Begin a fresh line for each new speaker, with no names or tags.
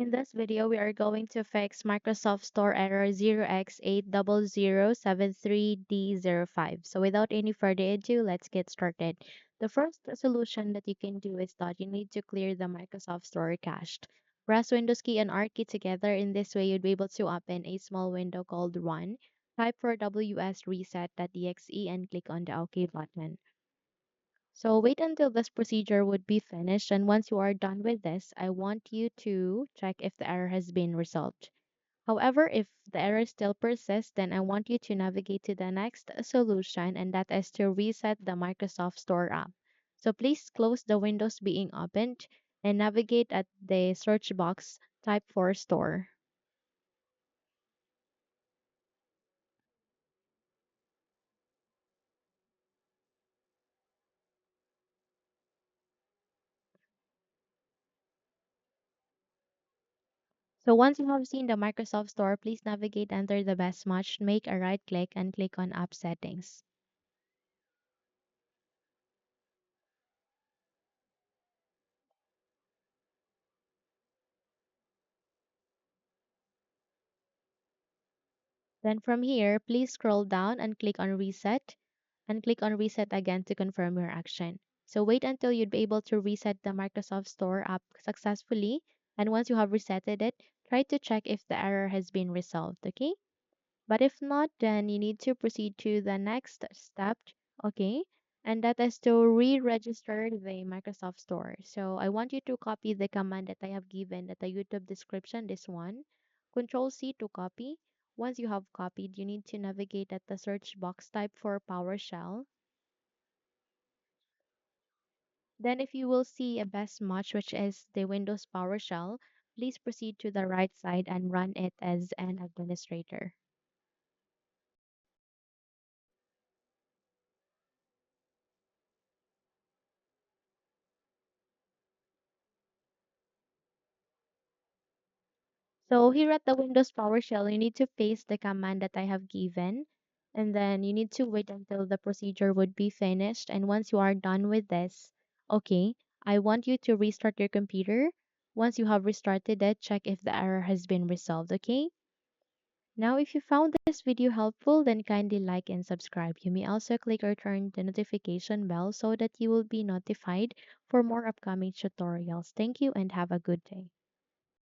In this video, we are going to fix Microsoft Store error 0x80073d05. So without any further ado, let's get started. The first solution that you can do is that you need to clear the Microsoft Store cache. Press Windows key and R key together. In this way, you'd be able to open a small window called Run. Type for wsreset.exe and click on the OK button. So wait until this procedure would be finished, and once you are done with this, I want you to check if the error has been resolved. However, if the error still persists, then I want you to navigate to the next solution, and that is to reset the Microsoft Store app. So please close the windows being opened and navigate at the search box, type for Store. So once you have seen the Microsoft Store, please navigate under the best match, make a right click, and click on App Settings. Then from here, please scroll down and click on Reset and click on Reset again to confirm your action. So wait until you'd be able to reset the Microsoft Store app successfully. And once you have resetted it, try to check if the error has been resolved, okay? But if not, then you need to proceed to the next step, okay? And that is to re-register the Microsoft Store. So I want you to copy the command that I have given at the YouTube description, this one. Control C to copy. Once you have copied, you need to navigate at the search box, type for PowerShell. Then if you will see a best match, which is the Windows PowerShell, please proceed to the right side and run it as an administrator. So here at the Windows PowerShell, you need to paste the command that I have given, and then you need to wait until the procedure would be finished. And once you are done with this, okay, I want you to restart your computer. Once you have restarted it, check if the error has been resolved, okay? Now, if you found this video helpful, then kindly like and subscribe. You may also click or turn the notification bell so that you will be notified for more upcoming tutorials. Thank you and have a good day.